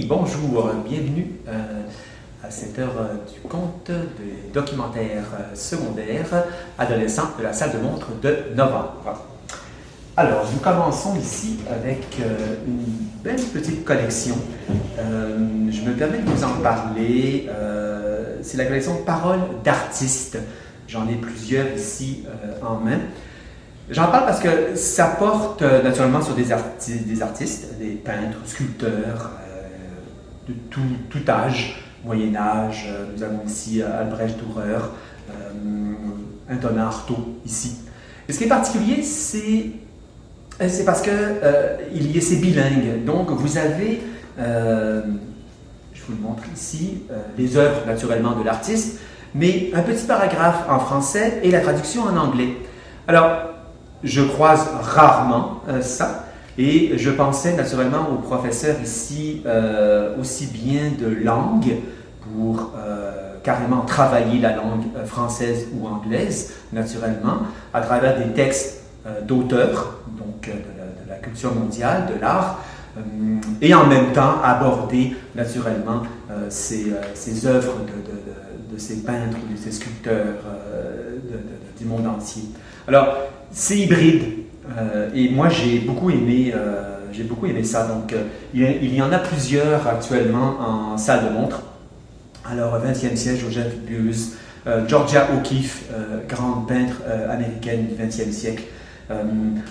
bonjour, bienvenue à cette heure du conte des documentaires secondaires adolescents de la salle de montre de novembre. Alors, nous commençons ici avec une belle petite collection. Je me permets de vous en parler. C'est la collection Paroles d'artistes. J'en ai plusieurs ici en main. J'en parle parce que ça porte naturellement sur des artistes, des peintres, sculpteurs, de tout âge, Moyen Âge. Nous avons ici Albrecht Dürer, Antonin Artaud ici. Et ce qui est particulier, c'est parce que c'est bilingue. Donc vous avez, je vous le montre ici, les œuvres naturellement de l'artiste, mais un petit paragraphe en français et la traduction en anglais. Alors, je croise rarement ça et je pensais naturellement aux professeurs ici aussi bien de langue pour carrément travailler la langue française ou anglaise naturellement à travers des textes d'auteurs, donc de la culture mondiale, de l'art, et en même temps aborder naturellement ces œuvres de ces peintres ou de ces sculpteurs du monde entier. Alors, c'est hybride et moi j'ai beaucoup aimé ça. Donc, il y en a plusieurs actuellement en salle de montre. Alors, 20e siècle, Joseph Beuys, Georgia O'Keeffe, grande peintre américaine du 20e siècle.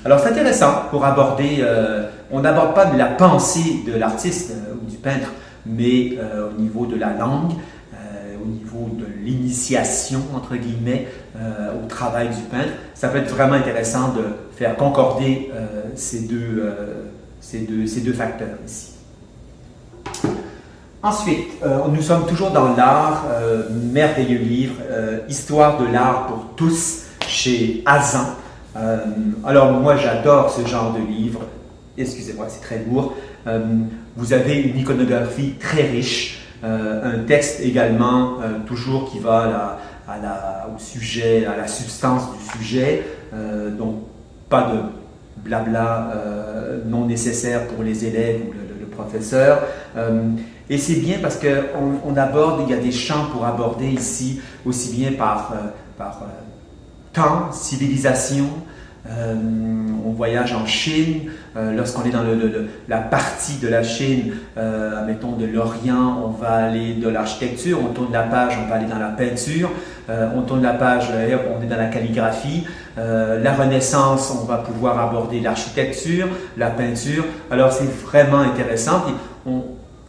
Alors, c'est intéressant pour aborder, on n'aborde pas de la pensée de l'artiste ou du peintre, mais au niveau de la langue, au niveau de l'initiation, entre guillemets, au travail du peintre. Ça peut être vraiment intéressant de faire concorder ces deux facteurs ici. Ensuite, nous sommes toujours dans l'art, merveilleux livre, Histoire de l'art pour tous, chez Azan. Alors moi j'adore ce genre de livre, excusez-moi c'est très lourd. Vous avez une iconographie très riche, un texte également toujours qui va au sujet, à la substance du sujet, donc pas de blabla non nécessaire pour les élèves ou le professeur. Et c'est bien parce qu'on aborde, il y a des champs pour aborder ici, aussi bien par temps, civilisation. On voyage en Chine, lorsqu'on est dans la partie de la Chine, mettons de l'Orient, on va aller de l'architecture, on tourne la page, on va aller dans la peinture, on tourne la page, on est dans la calligraphie, la Renaissance, on va pouvoir aborder l'architecture, la peinture. Alors c'est vraiment intéressant.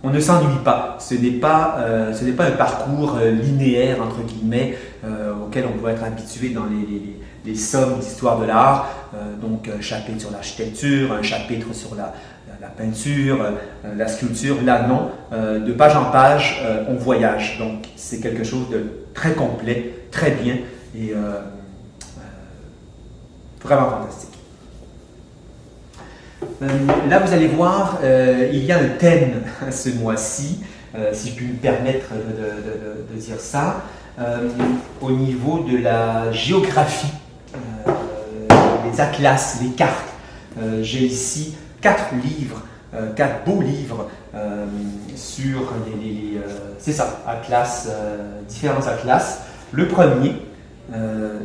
On ne s'ennuie pas. Ce n'est pas un parcours linéaire, entre guillemets, auquel on doit être habitué dans les sommes d'histoire de l'art. Donc, un chapitre sur l'architecture, un chapitre sur la peinture, la sculpture. Là, non. De page en page, on voyage. Donc, c'est quelque chose de très complet, très bien et vraiment fantastique. Là, vous allez voir, il y a un thème ce mois-ci, si je puis me permettre de dire ça, au niveau de la géographie, les atlas, les cartes. J'ai ici 4 livres, 4 beaux livres sur c'est ça, atlas, différents atlas. Le premier,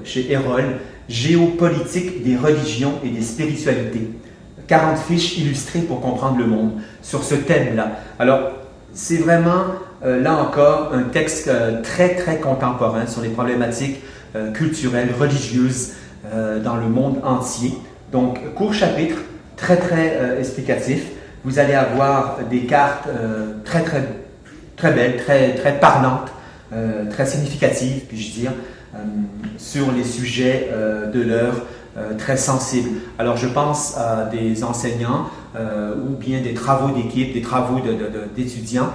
chez Erol, Géopolitique des religions et des spiritualités. 40 fiches illustrées pour comprendre le monde, sur ce thème-là. Alors, c'est vraiment, là encore, un texte très, très contemporain sur les problématiques culturelles, religieuses dans le monde entier. Donc, court chapitre, très, très explicatif. Vous allez avoir des cartes très, très, très belles, très, très parlantes, très significatives, puis-je dire, sur les sujets de l'heure, très sensibles. Alors je pense à des enseignants ou bien des travaux d'équipe, des travaux d'étudiants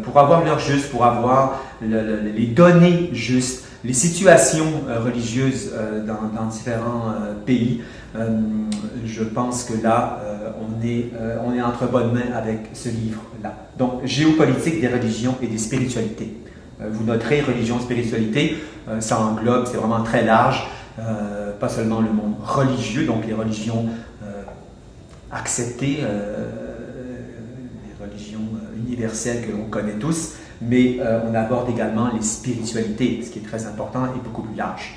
pour avoir l'heure juste, pour avoir les données justes, les situations religieuses dans différents pays. Je pense que là, on est entre bonnes mains avec ce livre-là. Donc, Géopolitique des religions et des spiritualités. Vous noterez, religion, spiritualité, ça englobe, c'est vraiment très large. Pas seulement le monde religieux, donc les religions acceptées, les religions universels que l'on connaît tous, mais on aborde également les spiritualités, ce qui est très important et beaucoup plus large.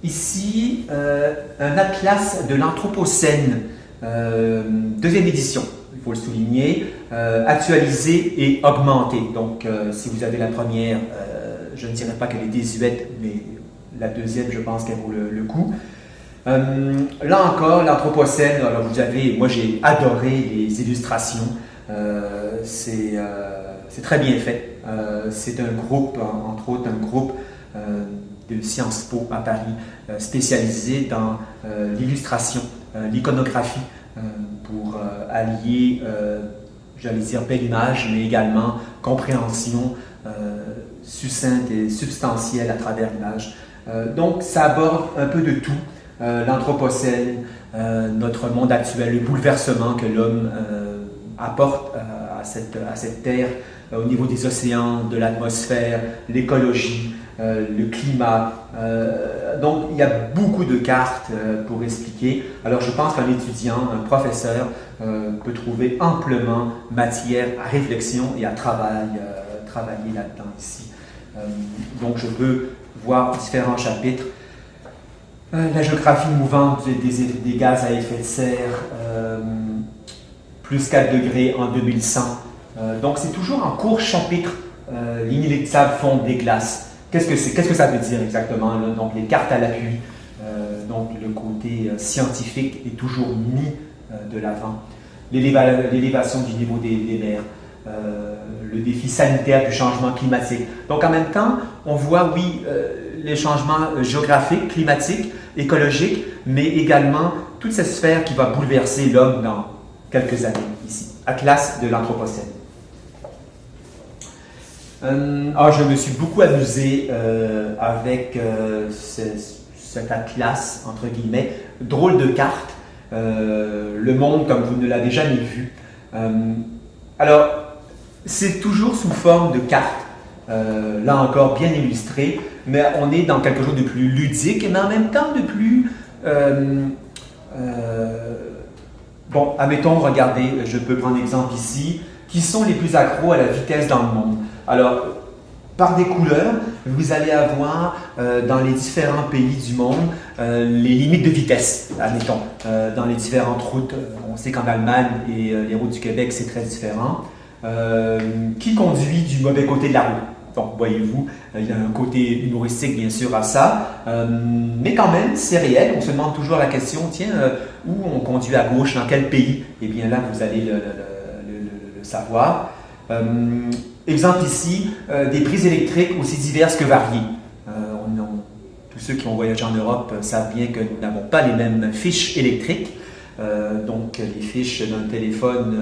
Ici, un atlas de l'Anthropocène, deuxième édition, il faut le souligner, actualisé et augmenté. Donc, si vous avez la première, je ne dirais pas qu'elle est désuète, mais la deuxième, je pense qu'elle vaut le coup. Là encore, l'Anthropocène, alors vous avez, moi j'ai adoré les illustrations, c'est très bien fait. C'est un groupe, entre autres un groupe de Sciences Po à Paris, spécialisé dans l'illustration, l'iconographie, pour allier, j'allais dire, belle image, mais également compréhension succincte et substantielle à travers l'image. Donc, ça aborde un peu de tout, l'Anthropocène, notre monde actuel, le bouleversement que l'homme apporte à cette terre, au niveau des océans, de l'atmosphère, l'écologie, le climat. Donc, il y a beaucoup de cartes pour expliquer. Alors, je pense qu'un étudiant, un professeur, peut trouver amplement matière à réflexion et à travailler là-dedans ici. Donc, je peux voir différents chapitres. La géographie mouvante des gaz à effet de serre, plus 4 degrés en 2100. Donc, c'est toujours en court chapitre, l'inéluctable fonte des glaces. Qu'est-ce que ça veut dire exactement, là? Donc, les cartes à l'appui, donc le côté scientifique est toujours mis de l'avant. L'élévation du niveau des mers, le défi sanitaire du changement climatique. Donc, en même temps, on voit, oui, les changements géographiques, climatiques, écologiques, mais également toute cette sphère qui va bouleverser l'homme dans quelques années ici. Atlas de l'Anthropocène. Je me suis beaucoup amusé avec cet atlas, entre guillemets, drôle de carte, le monde comme vous ne l'avez jamais vu. Alors, c'est toujours sous forme de carte, là encore bien illustré, mais on est dans quelque chose de plus ludique, mais en même temps de plus... bon, admettons, regardez, je peux prendre l'exemple ici, qui sont les plus accros à la vitesse dans le monde. Alors, par des couleurs, vous allez avoir dans les différents pays du monde les limites de vitesse, admettons, dans les différentes routes. On sait qu'en Allemagne et les routes du Québec, c'est très différent. Qui conduit du mauvais côté de la route? Donc, voyez-vous, il y a un côté humoristique, bien sûr, à ça. Mais quand même, c'est réel. On se demande toujours la question, tiens, où on conduit à gauche, dans quel pays? Eh bien là, vous allez le savoir. Exemple ici, des prises électriques aussi diverses que variées. Tous ceux qui ont voyagé en Europe savent bien que nous n'avons pas les mêmes fiches électriques. Donc, les fiches d'un téléphone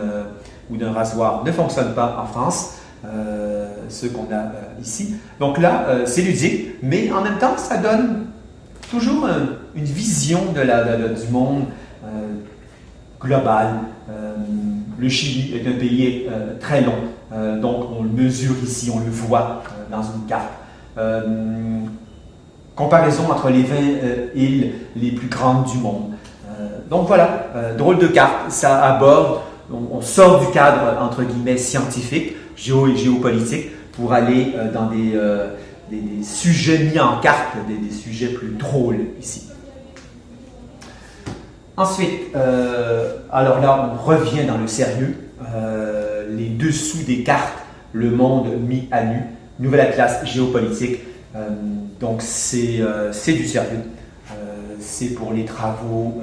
ou d'un rasoir ne fonctionnent pas en France. Ceux qu'on a ici. Donc là, c'est ludique, mais en même temps, ça donne toujours une vision du monde global. Le Chili est un pays très long, donc on le mesure ici, on le voit dans une carte. Comparaison entre les 20 îles les plus grandes du monde. Donc voilà, drôle de carte, ça aborde, on sort du cadre entre guillemets scientifique, géopolitique, pour aller dans des sujets mis en carte, des sujets plus drôles ici. Ensuite, alors là, on revient dans le sérieux. Les dessous des cartes, le monde mis à nu, nouvel atlas géopolitique. Donc c'est du sérieux. C'est pour les travaux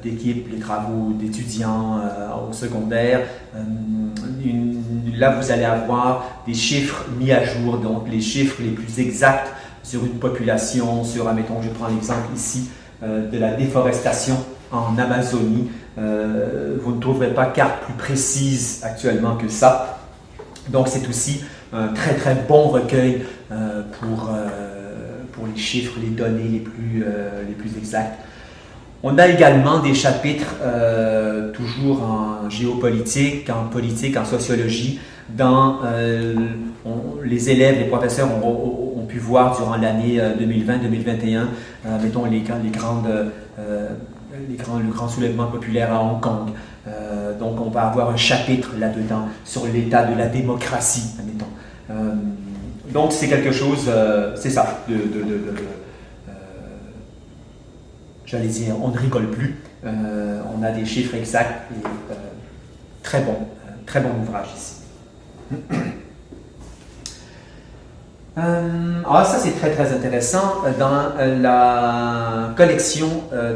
d'équipe, les travaux d'étudiants au secondaire. Là, vous allez avoir des chiffres mis à jour, donc les chiffres les plus exacts sur une population, sur, admettons, je prends l'exemple ici, de la déforestation en Amazonie. Vous ne trouverez pas carte plus précise actuellement que ça. Donc, c'est aussi un très, très bon recueil pour les chiffres, les données les plus exactes. On a également des chapitres toujours en géopolitique, en politique, en sociologie, dans les élèves, les professeurs ont pu voir durant l'année 2020-2021, mettons les grandes le grand soulèvement populaire à Hong Kong. Donc on va avoir un chapitre là-dedans sur l'état de la démocratie, admettons. Donc c'est quelque chose, c'est ça, j'allais dire, on ne rigole plus, on a des chiffres exacts et très bon ouvrage ici. Alors ça c'est très intéressant. Dans la collection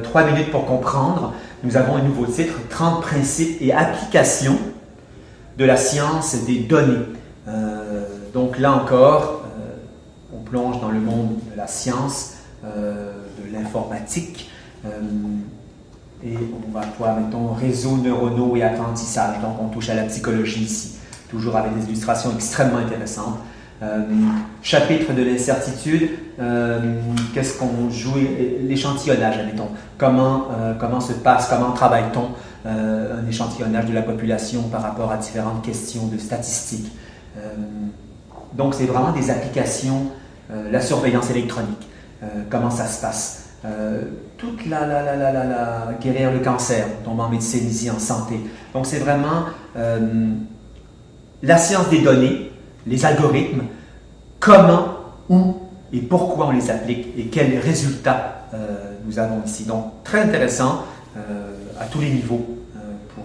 3 minutes pour comprendre, nous avons un nouveau titre, 30 principes et applications de la science des données. Donc là encore, on plonge dans le monde de la science, de l'informatique, et on va voir, mettons, réseaux neuronaux et apprentissage. Donc on touche à la psychologie ici, toujours avec des illustrations extrêmement intéressantes. Chapitre de l'incertitude, qu'est-ce qu'on joue, l'échantillonnage, admettons. Comment se passe, comment travaille-t-on un échantillonnage de la population par rapport à différentes questions de statistiques. Donc c'est vraiment des applications, la surveillance électronique, comment ça se passe. Toute guérir le cancer, on tombe en médecine ici, en santé. Donc c'est vraiment la science des données, les algorithmes, comment, où et pourquoi on les applique et quels résultats nous avons ici. Donc, très intéressant à tous les niveaux. On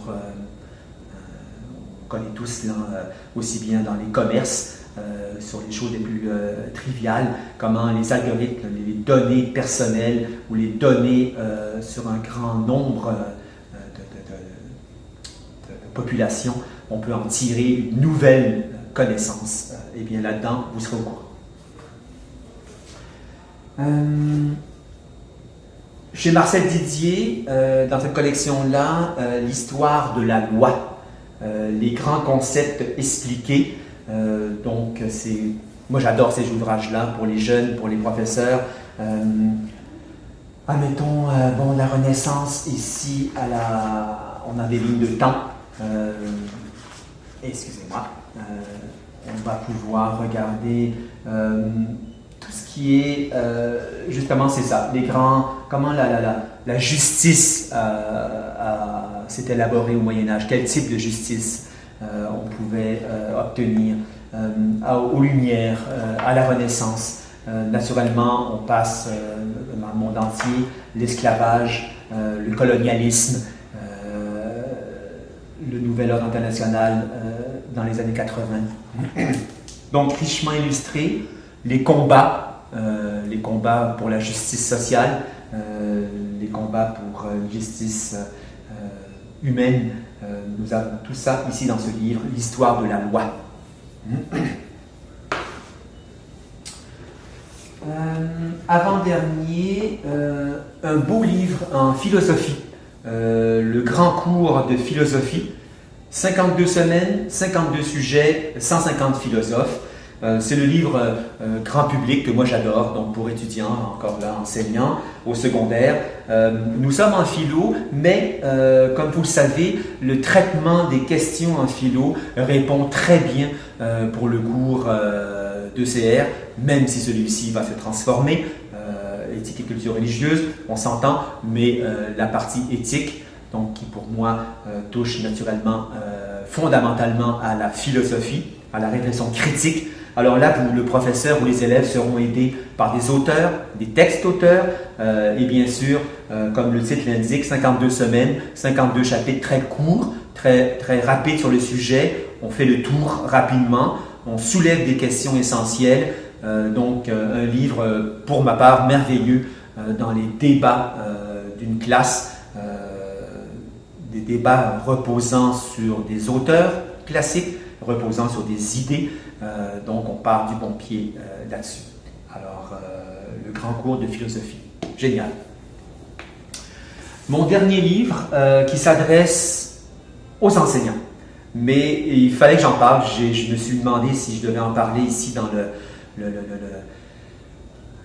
connaît tous là, aussi bien dans les commerces, sur les choses les plus triviales, comment les algorithmes, les données personnelles ou les données sur un grand nombre de populations, on peut en tirer une nouvelle connaissance. Et bien là-dedans, vous serez au courant. Chez Marcel Didier, dans cette collection-là, l'histoire de la loi, les grands concepts expliqués. Donc, moi j'adore ces ouvrages-là pour les jeunes, pour les professeurs. Admettons, la Renaissance, ici, on a des lignes de temps. Excusez-moi. On va pouvoir regarder tout ce qui est, justement, c'est ça, comment la justice s'est élaborée au Moyen-Âge, quel type de justice on pouvait obtenir aux Lumières, à la Renaissance. Naturellement, on passe dans le monde entier, l'esclavage, le colonialisme, le nouvel ordre international dans les années 80. Donc, richement illustré, les combats pour la justice sociale, les combats pour une justice humaine. Nous avons tout ça ici dans ce livre, l'histoire de la loi. Avant-dernier, un beau livre en philosophie, le grand cours de philosophie, 52 semaines, 52 sujets, 150 philosophes. C'est le livre grand public que moi j'adore, donc pour étudiants, encore là, enseignants, au secondaire. Nous sommes en philo, mais comme vous le savez, le traitement des questions en philo répond très bien pour le cours d'ECR, même si celui-ci va se transformer. Éthique et culture religieuse, on s'entend, mais la partie éthique, donc qui pour moi touche naturellement, fondamentalement à la philosophie, à la réflexion critique. Alors là, le professeur ou les élèves seront aidés par des auteurs, des textes auteurs, et bien sûr, comme le titre l'indique, 52 semaines, 52 chapitres très courts, très rapides sur le sujet. On fait le tour rapidement, on soulève des questions essentielles. Donc un livre, pour ma part, merveilleux dans les débats d'une classe, des débats reposant sur des auteurs classiques, reposant sur des idées. Donc on part du bon pied là-dessus. Alors, le grand cours de philosophie. Génial. Mon dernier livre qui s'adresse aux enseignants. Mais il fallait que j'en parle. Je me suis demandé si je devais en parler ici dans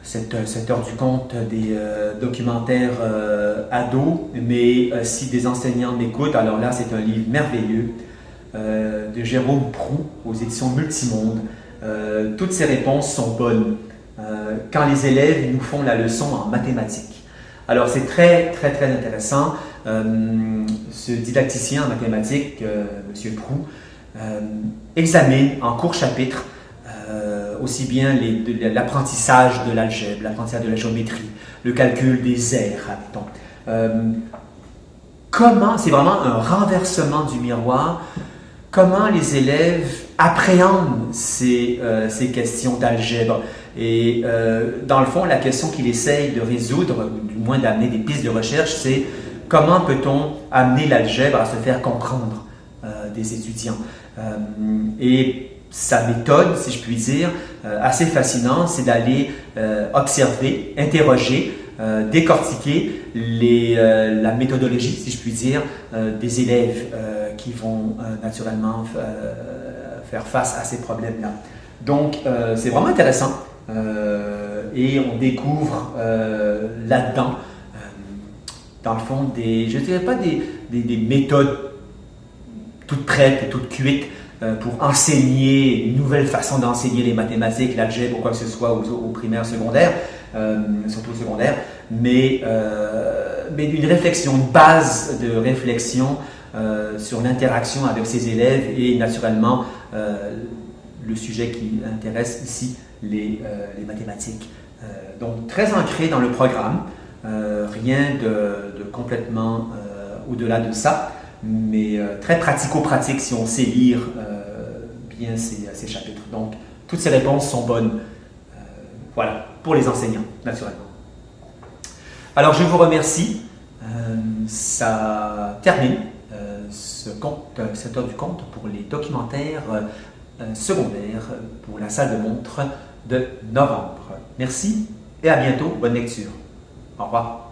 cette heure du compte des documentaires ados. Mais si des enseignants m'écoutent, alors là, c'est un livre merveilleux de Jérôme Proulx aux éditions Multimonde. Toutes ces réponses sont bonnes. Quand les élèves nous font la leçon en mathématiques, Alors c'est très intéressant. Ce didacticien en mathématiques, M. Proux, examine en court chapitre aussi bien l'apprentissage de l'algèbre, l'apprentissage de la géométrie, le calcul des aires, comment, c'est vraiment un renversement du miroir, comment les élèves appréhendent ces questions d'algèbre. Et dans le fond, la question qu'il essaye de résoudre, ou du moins d'amener des pistes de recherche, c'est comment peut-on amener l'algèbre à se faire comprendre des étudiants. Et sa méthode, si je puis dire, assez fascinante, c'est d'aller observer, interroger, décortiquer la méthodologie, si je puis dire, des élèves qui vont naturellement faire face à ces problèmes-là. Donc, c'est vraiment intéressant et on découvre là-dedans, dans le fond, je ne dirais pas des méthodes toutes prêtes et toutes cuites pour enseigner une nouvelle façon d'enseigner les mathématiques, l'algèbre ou quoi que ce soit au primaire, secondaire, surtout au secondaire, mais une réflexion, une base de réflexion sur l'interaction avec ses élèves et naturellement le sujet qui intéresse ici, les mathématiques. Donc très ancré dans le programme, rien de complètement au-delà de ça, mais très pratico-pratique si on sait lire bien ces chapitres. Donc, toutes ces réponses sont bonnes, voilà, pour les enseignants, naturellement. Alors, je vous remercie. Ça termine cette heure du compte pour les documentaires secondaires pour la salle de montre de novembre. Merci et à bientôt. Bonne lecture. Au revoir.